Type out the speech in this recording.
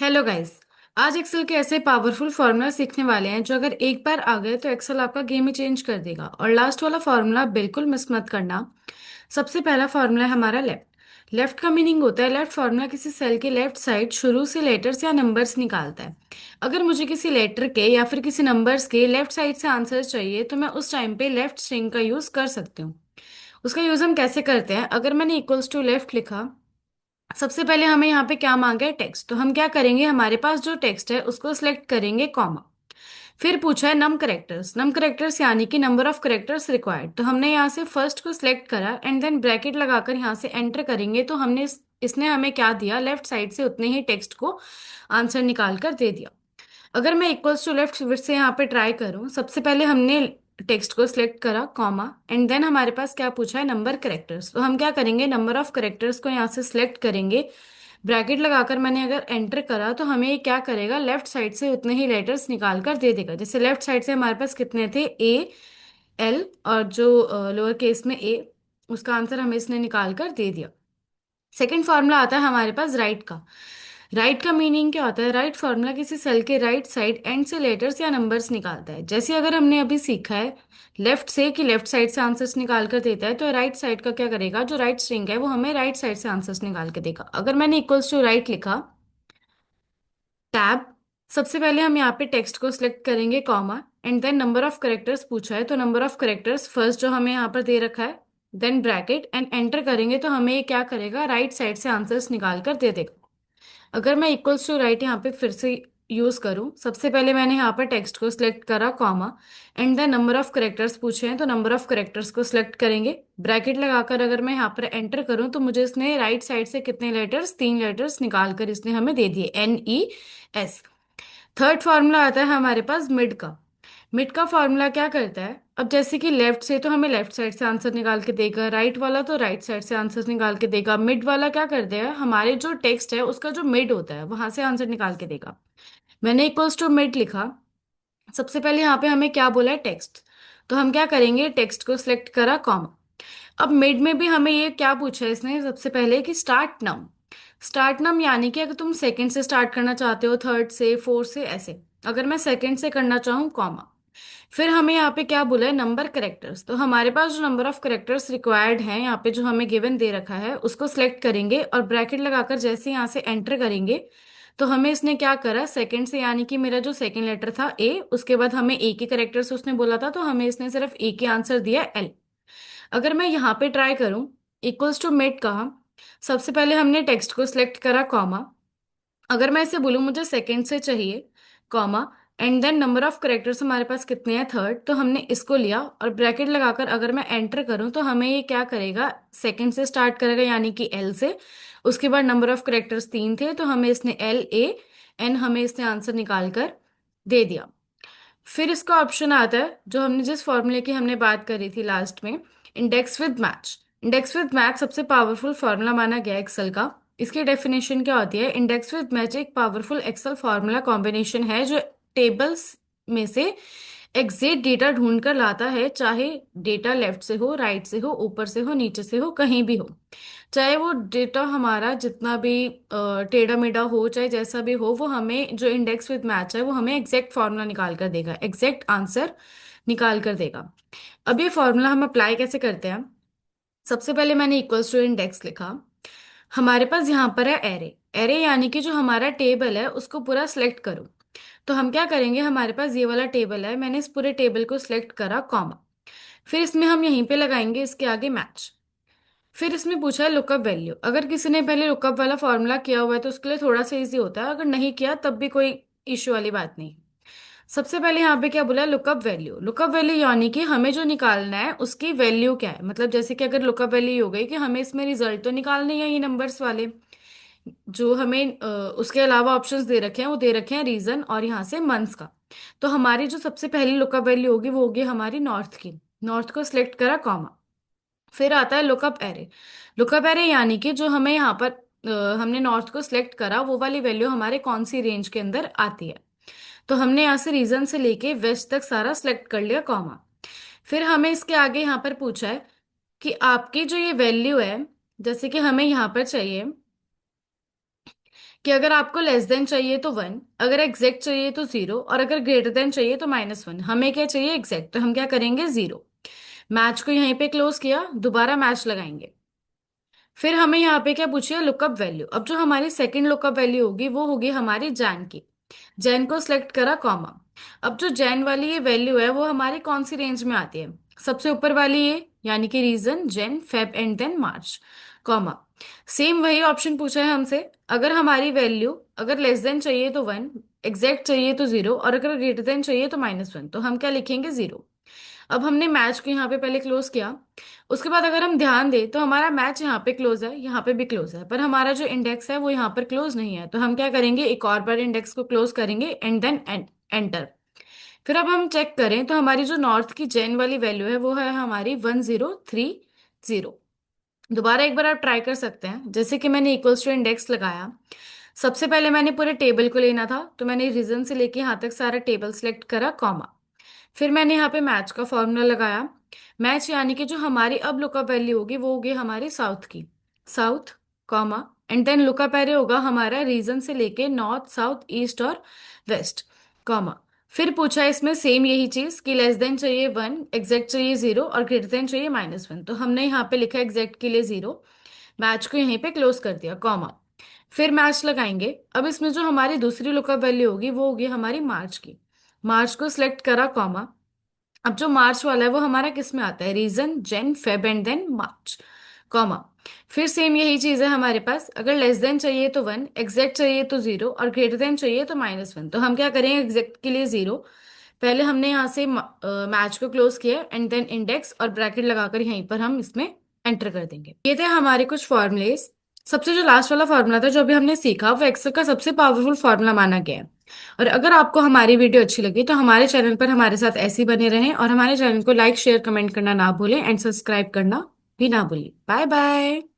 Hello guys. आज Excel के ऐसे पावरफुल फॉर्मूला सीखने वाले हैं जो अगर एक बार आ गए तो एक्सेल आपका गेम ही चेंज कर देगा। और लास्ट वाला फॉर्मूला बिल्कुल मिस मत करना। सबसे पहला फॉर्मूला है हमारा लेफ्ट। लेफ्ट का मीनिंग होता है लेफ्ट फॉर्मूला किसी सेल के लेफ्ट साइड शुरू से लेटर्स या नंबर्स निकालता है। अगर मुझे किसी लेटर के या फिर किसी नंबर्स के लेफ्ट साइड से आंसर चाहिए तो मैं उस टाइम पे लेफ्ट स्ट्रिंग का यूज कर सकती हूँ। उसका यूज हम कैसे करते हैं, अगर मैंने इक्वल्स टू लेफ्ट लिखा, सबसे पहले हमें यहाँ पे क्या मांगा है, टेक्स्ट। तो हम क्या करेंगे, हमारे पास जो टेक्स्ट है उसको सिलेक्ट करेंगे, कॉमा। फिर पूछा है नम करेक्टर्स। नम करेक्टर्स यानी कि नंबर ऑफ करेक्टर्स रिक्वायर्ड। तो हमने यहाँ से फर्स्ट को सिलेक्ट करा एंड देन ब्रैकेट लगाकर यहाँ से एंटर करेंगे तो हमने इसने हमें क्या दिया, लेफ्ट साइड से उतने ही टेक्स्ट को आंसर निकाल कर दे दिया। अगर मैं इक्वल्स टू लेफ्ट से यहाँ पे ट्राई करूँ, सबसे पहले हमने टेक्स्ट को सिलेक्ट करा, कॉमा, एंड देन हमारे पास क्या पूछा है, नंबर करेक्टर्स। तो हम क्या करेंगे, नंबर ऑफ करेक्टर्स को यहाँ से सिलेक्ट करेंगे, ब्रैकेट लगाकर मैंने अगर एंटर करा तो हमें ये क्या करेगा, लेफ्ट साइड से उतने ही लेटर्स निकाल कर दे देगा। जैसे लेफ्ट साइड से हमारे पास कितने थे, ए, एल, और जो लोअर केस में ए, उसका आंसर हमें इसने निकाल कर दे दिया। सेकंड फॉर्मूला आता है हमारे पास राइट का। राइट का मीनिंग क्या होता है, राइट फॉर्मूला किसी सेल के राइट साइड एंड से लेटर्स या नंबर्स निकालता है। जैसे अगर हमने अभी सीखा है लेफ्ट से कि लेफ्ट साइड से आंसर्स निकाल कर देता है, तो राइट साइड का क्या करेगा, जो राइट स्ट्रिंग है वो हमें राइट साइड से आंसर्स निकाल के देगा। अगर मैंने इक्वल्स टू राइट लिखा, टैब, सबसे पहले हम यहाँ पे टेक्स्ट को सिलेक्ट करेंगे, comma, and then number of characters पूछा है तो नंबर ऑफ करेक्टर्स फर्स्ट जो हमें यहाँ पर दे रखा है, देन ब्रैकेट एंड एंटर करेंगे तो हमें ये क्या करेगा, राइट साइड से आंसर्स निकाल कर दे देगा। अगर मैं इक्वल्स टू राइट यहाँ पे फिर से यूज करूँ, सबसे पहले मैंने यहाँ पर टेक्स्ट को सिलेक्ट करा, comma, and then number of characters पूछे हैं तो नंबर ऑफ करेक्टर्स को सिलेक्ट करेंगे, ब्रैकेट लगाकर अगर मैं यहाँ पर एंटर करूँ तो मुझे इसने राइट साइड से कितने लेटर्स, 3 लेटर्स निकाल कर इसने हमें दे दिए, NES। थर्ड फॉर्मूला आता है हमारे पास मिड का। मिड का फॉर्मूला क्या करता है, अब जैसे कि लेफ्ट से तो हमें लेफ्ट साइड से आंसर निकाल के देगा, राइट वाला तो राइट साइड से आंसर निकाल के देगा, मिड वाला क्या कर देगा, हमारे जो टेक्स्ट है उसका जो मिड होता है वहां से आंसर निकाल के देगा। मैंने इक्वल्स टू मिड लिखा, सबसे पहले यहाँ पे हमें क्या बोला है, टेक्स्ट। तो हम क्या करेंगे, टेक्स्ट को सिलेक्ट करा, कॉमा। अब मिड में भी हमें ये क्या पूछा है इसने, सबसे पहले कि स्टार्ट नम। स्टार्ट नम यानी कि अगर तुम सेकंड से स्टार्ट करना चाहते हो, थर्ड से, फोर्थ से, ऐसे। अगर मैं सेकंड से करना चाहूँ, कॉमा। फिर हमें यहाँ पे क्या बोला है, नंबर करेक्टर्स। तो हमारे पास जो नंबर ऑफ करेक्टर्स रिक्वायर्ड हैं यहाँ पे जो हमें गिवन दे रखा है उसको सिलेक्ट करेंगे और ब्रैकेट लगाकर जैसे यहाँ से एंटर करेंगे तो हमें इसने क्या करा, सेकंड से, यानी कि मेरा जो सेकंड लेटर था ए, उसके बाद हमें ए के करेक्टर्स उसने बोला था तो हमें इसने सिर्फ ए के आंसर दिया, एल। अगर मैं यहाँ पे ट्राई करूँ, इक्वल्स टू मेट कहा, सबसे पहले हमने टेक्स्ट को सिलेक्ट करा, कॉमा। अगर मैं इसे बोलूँ मुझे सेकंड से चाहिए, comma, and then number of characters हमारे पास कितने हैं, थर्ड, तो हमने इसको लिया और ब्रैकेट लगाकर अगर मैं एंटर करूँ तो हमें ये क्या करेगा, सेकंड से स्टार्ट करेगा यानी कि एल से। उसके बाद नंबर ऑफ करेक्टर्स 3 थे तो हमें इसने LAN हमें इसने आंसर निकाल कर दे दिया। फिर इसका ऑप्शन आता है जो हमने जिस फॉर्मूले की हमने बात करी थी लास्ट में, index with match. Index with match सबसे पावरफुल फॉर्मूला माना गया एक्सेल का। इसकी डेफिनेशन क्या होती है, इंडेक्स विद मैच एक पावरफुल एक्सेल फॉर्मूला कॉम्बिनेशन है जो टेबल्स में से एग्जैक्ट डेटा ढूंढ कर लाता है, चाहे डेटा लेफ्ट से हो, राइट से हो, ऊपर से हो, नीचे से हो, कहीं भी हो। चाहे वो डेटा हमारा जितना भी टेढ़ा मेढ़ा हो, चाहे जैसा भी हो, वो हमें जो इंडेक्स विद मैच है वो हमें एग्जैक्ट फॉर्मूला निकाल कर देगा, एग्जैक्ट आंसर निकाल कर देगा। अब ये फॉर्मूला हम अप्लाई कैसे करते हैं, सबसे पहले मैंने इक्वल्स टू इंडेक्स लिखा, हमारे पास यहाँ पर है एरे। एरे यानी कि जो हमारा टेबल है उसको पूरा सिलेक्ट करो। तो हम क्या करेंगे, हमारे पास ये वाला टेबल है, मैंने इस पूरे टेबल को सिलेक्ट करा, कॉमा। फिर इसमें हम यहीं पे लगाएंगे इसके आगे मैच। फिर इसमें पूछा है लुकअप वैल्यू। अगर किसी ने पहले लुकअप वाला फॉर्मूला किया हुआ है तो उसके लिए थोड़ा सा इजी होता है, अगर नहीं किया तब भी कोई इश्यू वाली बात नहीं। सबसे पहले यहाँ पे क्या बोला है, लुकअप वैल्यू। लुकअप वैल्यू यानी कि हमें जो निकालना है उसकी वैल्यू क्या है, मतलब जैसे कि अगर लुकअप वैल्यू हो गई कि हमें इसमें रिजल्ट तो निकालने हैं ये नंबर्स वाले, जो हमें उसके अलावा ऑप्शंस दे रखे हैं, वो दे रखे हैं रीजन और यहाँ से मंथ्स का। तो हमारी जो सबसे पहली लुकअप वैल्यू होगी वो होगी हमारी नॉर्थ की। नॉर्थ को सिलेक्ट करा, कॉमा। फिर आता है लुकअप एरे। लुकअप एरे यानी कि जो हमें यहाँ पर हमने नॉर्थ को सिलेक्ट करा वो वाली वैल्यू हमारे कौन सी रेंज के अंदर आती है। तो हमने यहाँ से रीजन से लेके वेस्ट तक सारा सिलेक्ट कर लिया, कॉमा। फिर हमें इसके आगे यहाँ पर पूछा है कि आपकी जो ये वैल्यू है, जैसे कि हमें यहाँ पर चाहिए कि अगर आपको लेस देन चाहिए तो 1, अगर एग्जैक्ट चाहिए तो 0, और अगर ग्रेटर देन चाहिए तो -1। हमें क्या चाहिए? एग्जैक्ट। तो हम क्या करेंगे? 0। मैच को यहीं पे क्लोज किया, दोबारा मैच लगाएंगे। फिर हमें यहाँ पे क्या पूछिए? Lookup value. अब जो हमारी सेकंड लुकअप वैल्यू होगी वो होगी हमारी जैन की। जैन को सिलेक्ट करा, कॉमा। अब जो जैन वाली ये वैल्यू है वो हमारी कौन सी रेंज में आती है? सबसे ऊपर वाली ये, यानी कि region Jan Feb and then March, comma. Same वही ऑप्शन पूछा है हमसे। अगर हमारी वैल्यू, अगर लेस देन चाहिए तो 1, एग्जैक्ट चाहिए तो 0, और अगर ग्रेटर देन चाहिए तो -1, तो हम क्या लिखेंगे? 0। अब हमने मैच को यहाँ पे पहले क्लोज किया। उसके बाद अगर हम ध्यान दें तो हमारा मैच यहाँ पे क्लोज है, यहाँ पे भी क्लोज है, पर हमारा जो इंडेक्स है वो यहाँ पर क्लोज नहीं है। तो हम क्या करेंगे? एक और बार इंडेक्स को क्लोज करेंगे एंड देन एंटर। फिर अब हम चेक करें तो हमारी जो नॉर्थ की जैन वाली वैल्यू है वो है हमारी 1030। दोबारा एक बार आप ट्राई कर सकते हैं। जैसे कि मैंने इक्वल्स टू इंडेक्स लगाया, सबसे पहले मैंने पूरे टेबल को लेना था, तो मैंने रीजन से लेके यहाँ तक सारा टेबल सेलेक्ट करा, कॉमा। फिर मैंने यहाँ पे मैच का फॉर्मूला लगाया। मैच यानी कि जो हमारी अब लुकअप वैल्यू होगी वो होगी हमारी साउथ की, south, comma. And then lookup array होगा हमारा रीजन से लेके नॉर्थ, साउथ, ईस्ट और वेस्ट, कॉमा। फिर पूछा इसमें सेम यही चीज कि लेस देन चाहिए 1, एग्जैक्ट चाहिए 0, और ग्रेटर देन चाहिए -1। तो हमने यहाँ पे लिखा एग्जैक्ट के लिए 0, मैच को यहीं पे क्लोज कर दिया, कॉमा। फिर मैच लगाएंगे। अब इसमें जो हमारी दूसरी लुकअप वैल्यू होगी वो होगी हमारी मार्च की। मार्च को सिलेक्ट करा, कॉमा। अब जो मार्च वाला है वो हमारा किस में आता है? Region Jan Feb and then March, comma. फिर सेम यही चीज है हमारे पास। अगर लेस देन चाहिए तो 1, एग्जैक्ट चाहिए तो 0, और ग्रेटर देन चाहिए तो -1। तो हम क्या करेंगे? एग्जैक्ट के लिए 0, पहले हमने यहाँ से मैच को क्लोज किया एंड देन इंडेक्स और ब्रैकेट लगाकर यहीं पर हम इसमें एंटर कर देंगे। ये थे हमारे कुछ फॉर्मूलेस। सबसे जो लास्ट वाला फॉर्मूला था जो अभी हमने सीखा, वो एक्सेल का सबसे पावरफुल फॉर्मूला माना गया है। और अगर आपको हमारी वीडियो अच्छी लगी तो हमारे चैनल पर हमारे साथ ऐसे ही बने रहें, और हमारे चैनल को लाइक, शेयर, कमेंट करना ना भूलें, एंड सब्सक्राइब करना भी ना भूलें। Bye bye.